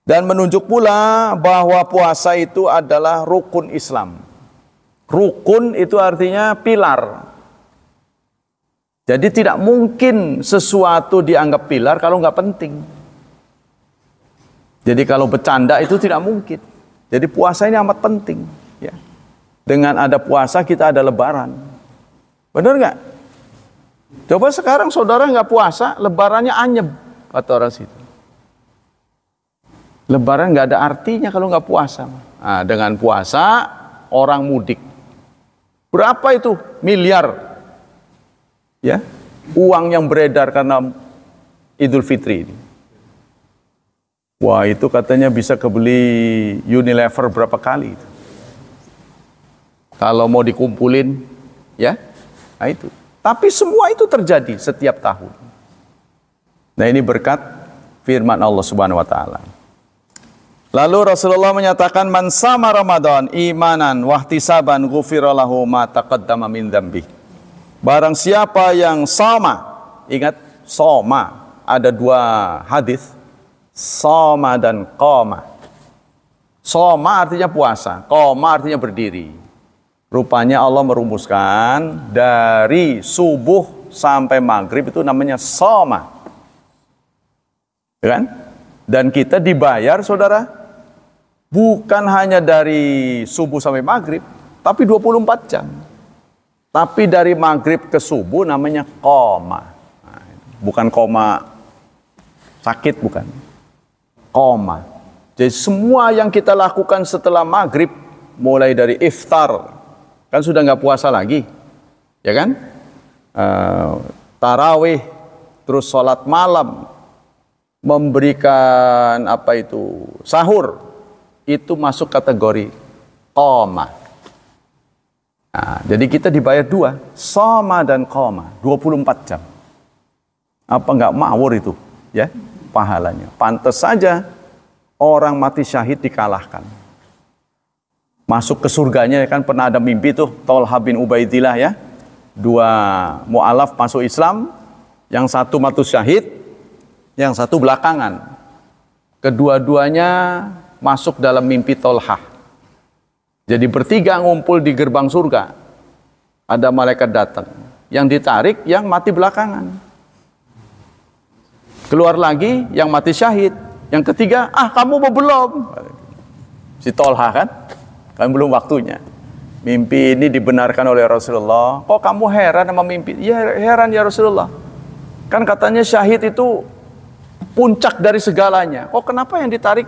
[SPEAKER 1] Dan menunjuk pula bahwa puasa itu adalah rukun Islam. Rukun itu artinya pilar. Jadi tidak mungkin sesuatu dianggap pilar kalau nggak penting. Jadi kalau bercanda itu tidak mungkin. Jadi puasa ini amat penting. Ya. Dengan ada puasa kita ada lebaran. Benar nggak? Coba sekarang saudara nggak puasa, lebarannya anyep, kata orang situ. Lebaran nggak ada artinya kalau nggak puasa. Nah, dengan puasa orang mudik. Berapa itu? Miliar. Ya, uang yang beredar karena Idul Fitri ini. Wah, itu katanya bisa kebeli Unilever berapa kali itu. Kalau mau dikumpulin, ya, nah itu. Tapi semua itu terjadi setiap tahun. Nah, ini berkat firman Allah Subhanahu wa taala. Lalu Rasulullah menyatakan, man sama Ramadan imanan wahtisaban ghufira lahu ma taqaddama min dzambi. Barang siapa yang sama, ingat soma, ada dua hadis, soma dan qoma. Soma artinya puasa, qoma artinya berdiri. Rupanya Allah merumuskan dari subuh sampai maghrib itu namanya soma. Kan? Dan kita dibayar, saudara, bukan hanya dari subuh sampai maghrib, tapi 24 jam. Tapi dari maghrib ke subuh namanya qoma. Nah, bukan koma sakit, bukan. Qoma. Jadi semua yang kita lakukan setelah maghrib, mulai dari iftar, kan sudah nggak puasa lagi, ya kan? Tarawih, terus sholat malam, memberikan apa itu, sahur, itu masuk kategori qoma. Nah, jadi kita dibayar dua, soma dan qoma, 24 jam. Apa nggak mawur itu, ya, pahalanya? Pantas saja orang mati syahid dikalahkan. Masuk ke surganya, kan pernah ada mimpi tuh, Tolha bin Ubaidillah, ya. Dua mu'alaf masuk Islam, yang satu mati syahid, yang satu belakangan. Kedua-duanya masuk dalam mimpi Tolha. Jadi bertiga ngumpul di gerbang surga. Ada malaikat datang, yang ditarik yang mati belakangan. Keluar lagi yang mati syahid. Yang ketiga, kamu mau belum? Si Tolha kan? Kan belum waktunya. Mimpi ini dibenarkan oleh Rasulullah. Kok kamu heran sama mimpi? Ya heran ya Rasulullah. Kan katanya syahid itu puncak dari segalanya. Kok kenapa yang ditarik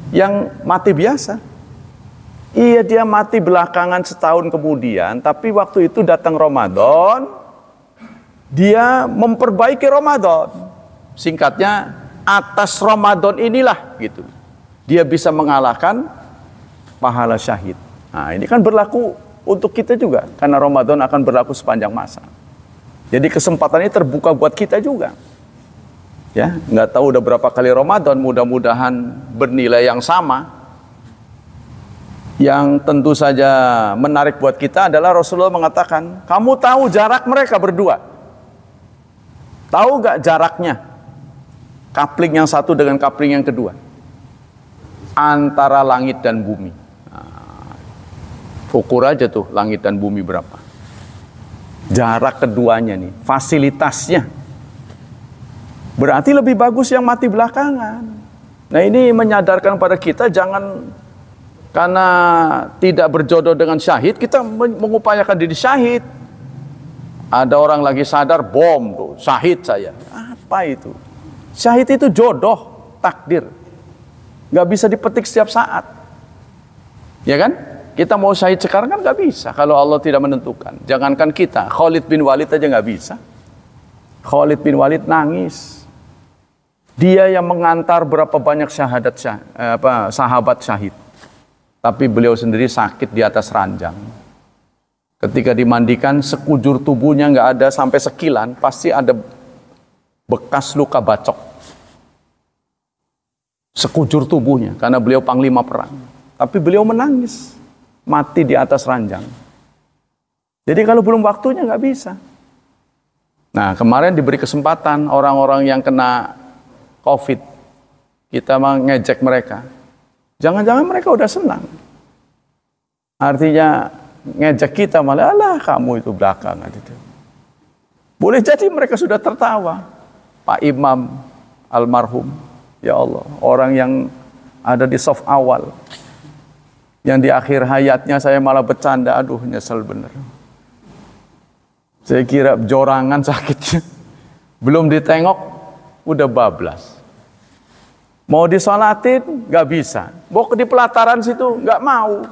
[SPEAKER 1] yang mati biasa? Iya, dia mati belakangan setahun kemudian, tapi waktu itu datang Ramadan, dia memperbaiki Ramadan. Singkatnya, atas Ramadan inilah gitu, dia bisa mengalahkan pahala syahid. Nah, ini kan berlaku untuk kita juga, karena Ramadan akan berlaku sepanjang masa. Jadi kesempatan ini terbuka buat kita juga. Ya, nggak tahu udah berapa kali Ramadan, mudah-mudahan bernilai yang sama. Yang tentu saja menarik buat kita adalah Rasulullah mengatakan, kamu tahu jarak mereka berdua? Tahu nggak jaraknya? Kapling yang satu dengan kapling yang kedua. Antara langit dan bumi. Nah, ukur aja tuh langit dan bumi berapa. Jarak keduanya nih, fasilitasnya. Berarti lebih bagus yang mati belakangan. Nah, ini menyadarkan pada kita jangan karena tidak berjodoh dengan syahid, kita mengupayakan diri syahid. Ada orang lagi sadar, bom tuh, syahid saya. Apa itu? Syahid itu jodoh, takdir. Gak bisa dipetik setiap saat. Ya kan? Kita mau syahid sekarang kan gak bisa kalau Allah tidak menentukan. Jangankan kita, Khalid bin Walid aja gak bisa. Khalid bin Walid nangis. Dia yang mengantar berapa banyak sahabat syahid. Tapi beliau sendiri sakit di atas ranjang. Ketika dimandikan, sekujur tubuhnya nggak ada sampai sekilan, pasti ada bekas luka bacok. Sekujur tubuhnya, karena beliau panglima perang. Tapi beliau menangis, mati di atas ranjang. Jadi kalau belum waktunya nggak bisa. Nah, kemarin diberi kesempatan orang-orang yang kena COVID, kita mengejek mereka. Jangan-jangan mereka udah senang. Artinya ngejek kita malah, alah kamu itu belakangan itu. Boleh jadi mereka sudah tertawa. Pak Imam almarhum, ya Allah, orang yang ada di saf awal, yang di akhir hayatnya saya malah bercanda, aduh nyesel bener. Saya kira jorangan sakitnya, belum ditengok udah bablas. Mau disolatin nggak bisa, mau di pelataran situ nggak mau,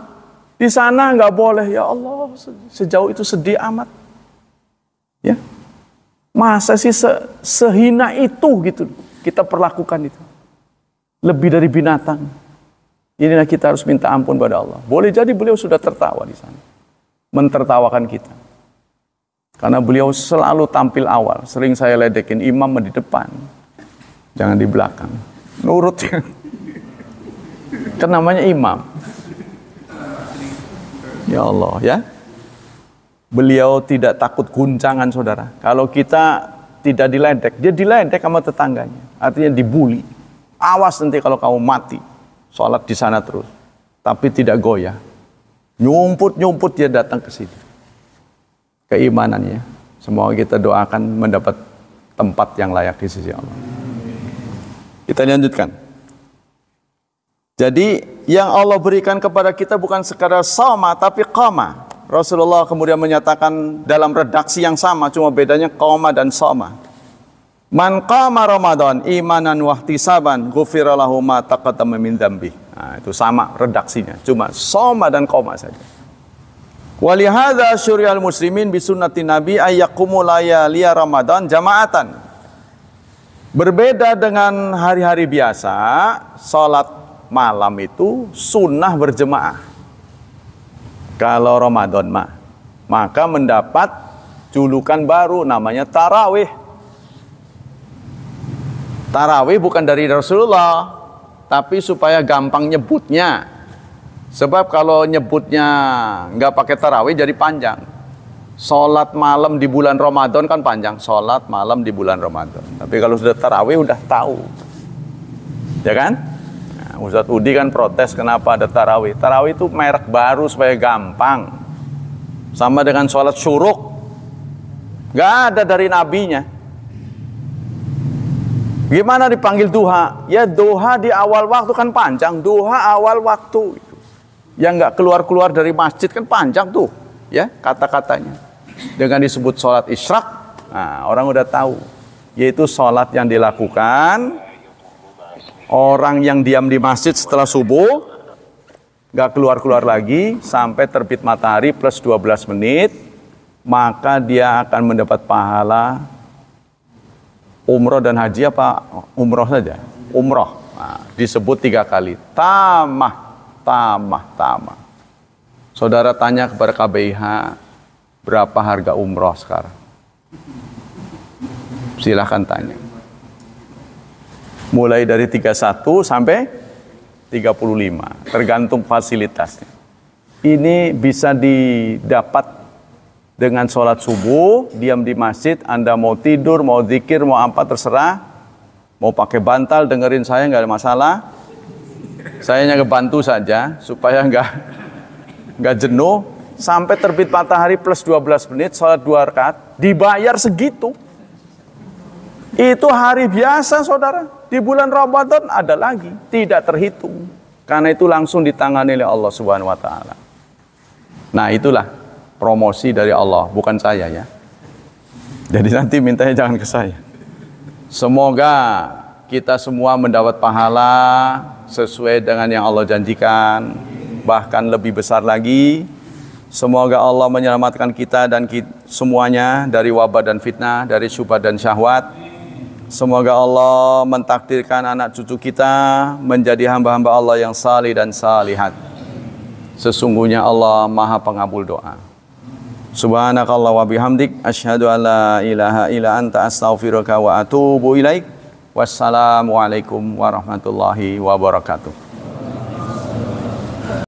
[SPEAKER 1] di sana nggak boleh. Ya Allah, sejauh itu sedih amat. Ya, masa sih sehina itu gitu kita perlakukan itu, lebih dari binatang. Inilah kita harus minta ampun pada Allah. Boleh jadi beliau sudah tertawa di sana, mentertawakan kita, karena beliau selalu tampil awal. Sering saya ledekin, imam di depan, jangan di belakang. Nurut ya. Kan namanya imam. Ya Allah ya. Beliau tidak takut guncangan, saudara. Kalau kita tidak diledek, dia diledek sama tetangganya. Artinya dibully. Awas nanti kalau kamu mati, sholat di sana terus. Tapi tidak goyah. Nyumput-nyumput dia datang ke sini. Keimanannya. Semoga kita doakan mendapat tempat yang layak di sisi Allah. Kita lanjutkan. Jadi yang Allah berikan kepada kita bukan sekadar sama, tapi qama. Rasulullah kemudian menyatakan dalam redaksi yang sama, cuma bedanya qama dan sama. Man qama Ramadan imanan wahtisaban ghufira lahu ma taqaddama min dzambi. Nah, itu sama redaksinya, cuma sama dan qama saja. Walihadza syuri'al muslimin bi sunnati nabi ayyaqumu layali Ramadan jama'atan. Berbeda dengan hari-hari biasa, sholat malam itu sunnah berjemaah. Kalau Ramadan maka mendapat julukan baru namanya tarawih. Tarawih bukan dari Rasulullah, tapi supaya gampang nyebutnya. Sebab kalau nyebutnya nggak pakai tarawih jadi panjang. Sholat malam di bulan Ramadan kan panjang, sholat malam di bulan Ramadan. Tapi kalau sudah tarawih udah tahu, ya kan? Nah, Ustadz Udi kan protes kenapa ada tarawih. Tarawih itu merek baru supaya gampang. Sama dengan sholat syuruk, nggak ada dari nabinya. Gimana dipanggil duha? Ya duha di awal waktu kan panjang, duha awal waktu. Yang nggak keluar-keluar dari masjid kan panjang tuh, ya kata-katanya. Dengan disebut sholat isyraq, nah, orang udah tahu, yaitu sholat yang dilakukan orang yang diam di masjid setelah subuh, nggak keluar-keluar lagi sampai terbit matahari plus 12 menit, maka dia akan mendapat pahala umroh dan haji apa umroh saja? Umroh. Nah, disebut 3 kali. Tamah. Saudara tanya kepada KBIH, berapa harga umroh sekarang? Silahkan tanya. Mulai dari 31 sampai 35, tergantung fasilitasnya. Ini bisa didapat dengan sholat subuh, diam di masjid, Anda mau tidur, mau zikir, mau apa terserah, mau pakai bantal, dengerin saya nggak ada masalah. Saya hanya ngebantu saja supaya nggak jenuh. Sampai terbit matahari plus 12 menit, sholat 2 rakaat, dibayar segitu. Itu hari biasa, saudara. Di bulan Ramadan ada lagi, tidak terhitung. Karena itu langsung ditangani oleh Allah Subhanahu wa taala. Nah, itulah promosi dari Allah, bukan saya ya. Jadi nanti mintanya jangan ke saya. Semoga kita semua mendapat pahala sesuai dengan yang Allah janjikan, bahkan lebih besar lagi. Semoga Allah menyelamatkan kita dan semuanya dari wabah dan fitnah, dari syubhat dan syahwat. Semoga Allah mentakdirkan anak cucu kita menjadi hamba-hamba Allah yang salih dan salihat. Sesungguhnya Allah Maha Pengabul doa. Subhanakallah wa bihamdik, asyhadu an la ilaha illa anta, astaghfiruka wa atubu ilaik. Wassalamualaikum warahmatullahi wabarakatuh.